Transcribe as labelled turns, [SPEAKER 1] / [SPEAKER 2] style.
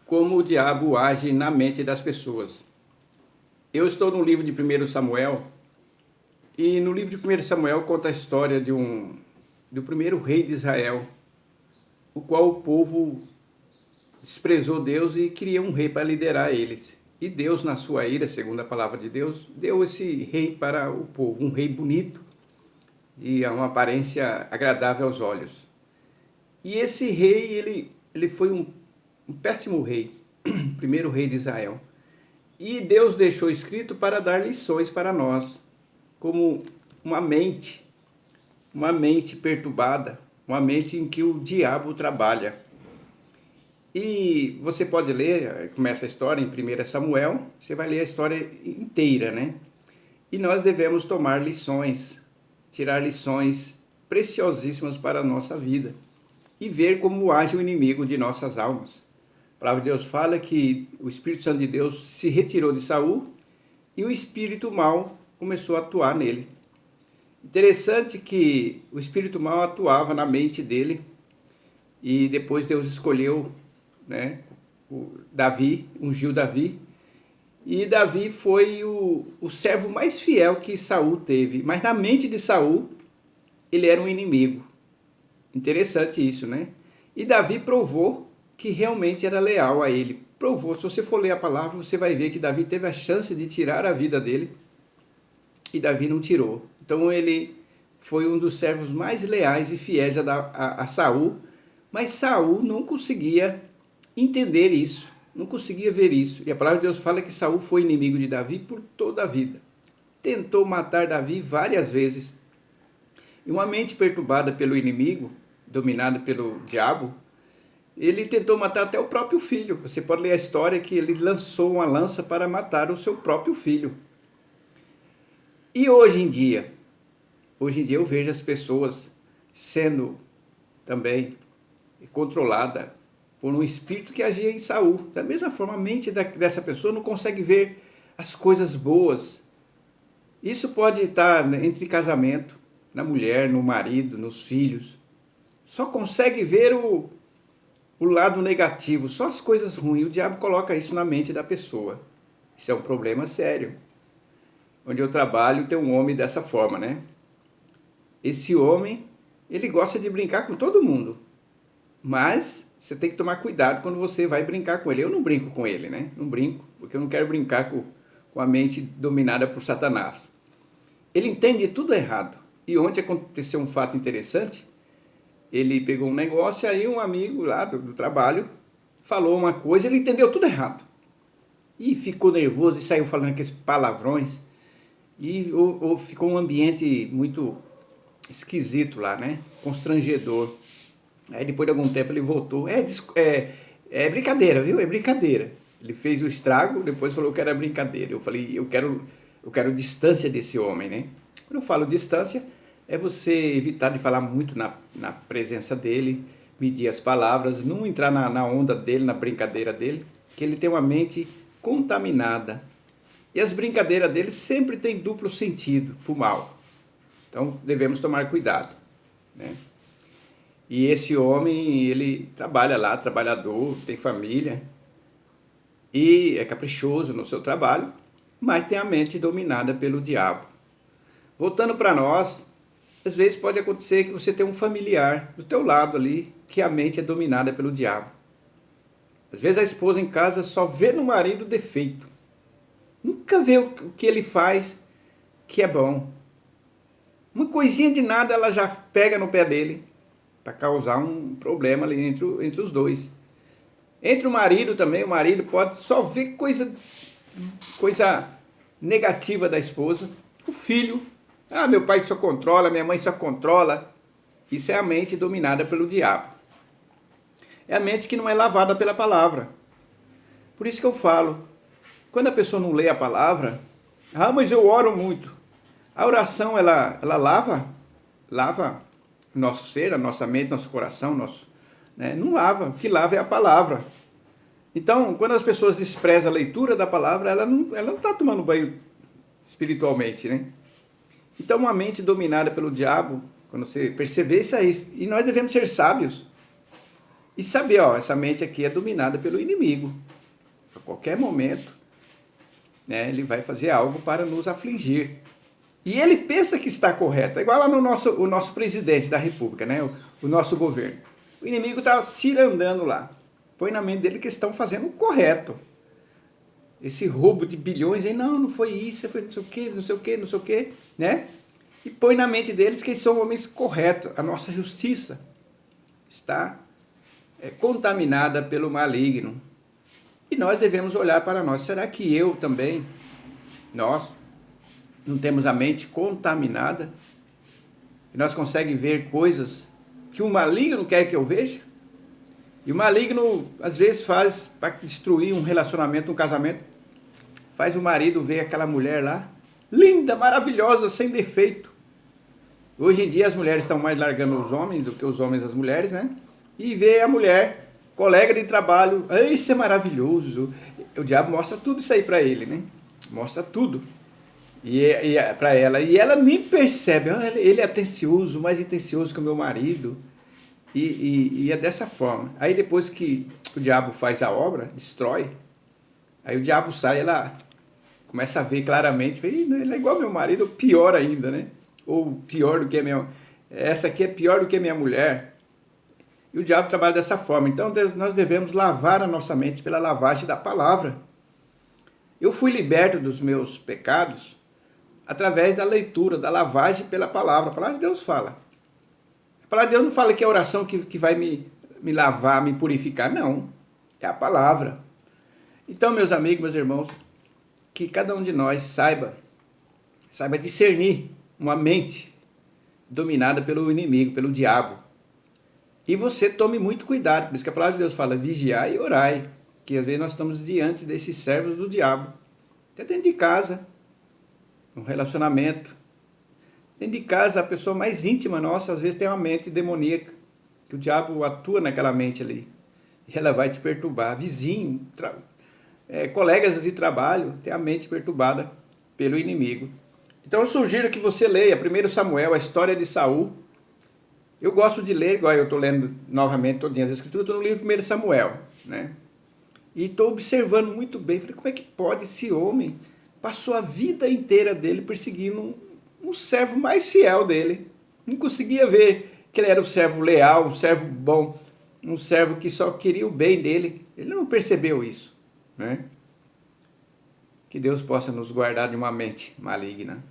[SPEAKER 1] como o diabo age na mente das pessoas. Eu estou no livro de 1 Samuel, e no livro de 1 Samuel conta a história do primeiro rei de Israel, o qual o povo desprezou Deus e queria um rei para liderar eles. E Deus, na sua ira, segundo a palavra de Deus, deu esse rei para o povo, um rei bonito e uma aparência agradável aos olhos. E esse rei, ele foi um péssimo rei, primeiro rei de Israel. E Deus deixou escrito para dar lições para nós, como uma mente perturbada, uma mente em que o diabo trabalha. E você pode ler, começa a história em 1 Samuel, você vai ler a história inteira, né? E nós devemos tomar lições, tirar lições preciosíssimas para a nossa vida e ver como age o inimigo de nossas almas. A palavra de Deus fala que o Espírito Santo de Deus se retirou de Saul e o espírito mau começou a atuar nele. Interessante que o espírito mau atuava na mente dele e depois Deus escolheu, né, Davi, ungiu Davi, e Davi foi o servo mais fiel que Saul teve, mas na mente de Saul ele era um inimigo. Interessante isso, né? E Davi provou que realmente era leal a ele. Provou, se você for ler a palavra, você vai ver que Davi teve a chance de tirar a vida dele e Davi não tirou. Então ele foi um dos servos mais leais e fiéis a Saul, mas Saul não conseguia entender isso, não conseguia ver isso. E a palavra de Deus fala que Saul foi inimigo de Davi por toda a vida. Tentou matar Davi várias vezes. E uma mente perturbada pelo inimigo, dominada pelo diabo, ele tentou matar até o próprio filho. Você pode ler a história que ele lançou uma lança para matar o seu próprio filho. E hoje em dia eu vejo as pessoas sendo também controlada por um espírito que agia em Saul. Da mesma forma, a mente dessa pessoa não consegue ver as coisas boas. Isso pode estar entre casamento, na mulher, no marido, nos filhos. Só consegue ver o lado negativo, só as coisas ruins. O diabo coloca isso na mente da pessoa. Isso é um problema sério. Onde eu trabalho tem um homem dessa forma, né? Esse homem, ele gosta de brincar com todo mundo. Mas você tem que tomar cuidado quando você vai brincar com ele. Eu não brinco com ele, né? Não brinco, porque eu não quero brincar com a mente dominada por Satanás. Ele entende tudo errado. E ontem aconteceu um fato interessante. Ele pegou um negócio, aí um amigo lá do trabalho falou uma coisa, ele entendeu tudo errado. E ficou nervoso e saiu falando aqueles palavrões. E ficou um ambiente muito esquisito lá, né? Constrangedor. Aí depois de algum tempo ele voltou. É brincadeira, viu? É brincadeira. Ele fez o estrago, depois falou que era brincadeira. Eu falei, eu quero distância desse homem, né? Quando eu falo distância, é você evitar de falar muito na presença dele, medir as palavras, não entrar na onda dele, na brincadeira dele, que ele tem uma mente contaminada. E as brincadeiras dele sempre têm duplo sentido, pro mal. Então devemos tomar cuidado, né? E esse homem, ele trabalha lá, trabalhador, tem família, e é caprichoso no seu trabalho, mas tem a mente dominada pelo diabo. Voltando para nós, às vezes pode acontecer que você tem um familiar do teu lado ali, que a mente é dominada pelo diabo. Às vezes a esposa em casa só vê no marido defeito. Nunca vê o que ele faz que é bom. Uma coisinha de nada ela já pega no pé dele para causar um problema ali entre os dois. Entre o marido também, o marido pode só ver coisa negativa da esposa. O filho, meu pai só controla, minha mãe só controla. Isso é a mente dominada pelo diabo. É a mente que não é lavada pela palavra. Por isso que eu falo, quando a pessoa não lê a palavra, mas eu oro muito. A oração, ela lava nosso ser, a nossa mente, nosso coração, né? Não lava, o que lava é a palavra. Então, quando as pessoas desprezam a leitura da palavra, ela não está tomando banho espiritualmente, né? Então, uma mente dominada pelo diabo, quando você perceber isso aí, e nós devemos ser sábios. E saber, ó, essa mente aqui é dominada pelo inimigo. A qualquer momento, né, ele vai fazer algo para nos afligir. E ele pensa que está correto. É igual lá no o nosso presidente da república, né, o nosso governo. O inimigo está cirandando lá. Põe na mente dele que estão fazendo o correto. Esse roubo de bilhões aí, não foi isso, foi não sei o que, não sei o que, não sei o que, né? E põe na mente deles que eles são homens corretos. A nossa justiça está contaminada pelo maligno. E nós devemos olhar para nós. Será que eu também, nós, não temos a mente contaminada? E nós conseguimos ver coisas que o maligno quer que eu veja? E o maligno, às vezes, faz para destruir um relacionamento, um casamento. Faz o marido ver aquela mulher lá, linda, maravilhosa, sem defeito. Hoje em dia as mulheres estão mais largando os homens do que os homens as mulheres, né? E vê a mulher, colega de trabalho, isso é maravilhoso. O diabo mostra tudo isso aí para ele, né? Mostra tudo. E para ela. E ela nem percebe, ele é atencioso, mais atencioso que o meu marido. E é dessa forma. Aí depois que o diabo faz a obra, destrói, aí o diabo sai, ela começa a ver claramente, ele é igual ao meu marido, ou pior ainda, né? Ou pior do que a minha... Essa aqui é pior do que a minha mulher. E o diabo trabalha dessa forma. Então nós devemos lavar a nossa mente pela lavagem da palavra. Eu fui liberto dos meus pecados através da leitura, da lavagem pela palavra. A palavra de Deus fala. A palavra de Deus não fala que é a oração que vai me lavar, me purificar. Não. É a palavra. Então, meus amigos, meus irmãos, que cada um de nós saiba discernir uma mente dominada pelo inimigo, pelo diabo. E você tome muito cuidado, por isso que a palavra de Deus fala, vigiai e orai, que às vezes nós estamos diante desses servos do diabo. Até dentro de casa, um relacionamento. Dentro de casa, a pessoa mais íntima nossa, às vezes tem uma mente demoníaca, que o diabo atua naquela mente ali. E ela vai te perturbar. Vizinho, colegas de trabalho, tem a mente perturbada pelo inimigo. Então eu sugiro que você leia 1 Samuel, a história de Saul. Eu gosto de ler, igual eu estou lendo novamente todas as escrituras, estou no livro 1 Samuel, né? E estou observando muito bem, falei, como é que pode esse homem passou a vida inteira dele perseguindo um servo mais fiel dele. Não conseguia ver que ele era um servo leal, um servo bom, um servo que só queria o bem dele. Ele não percebeu isso, né? Que Deus possa nos guardar de uma mente maligna.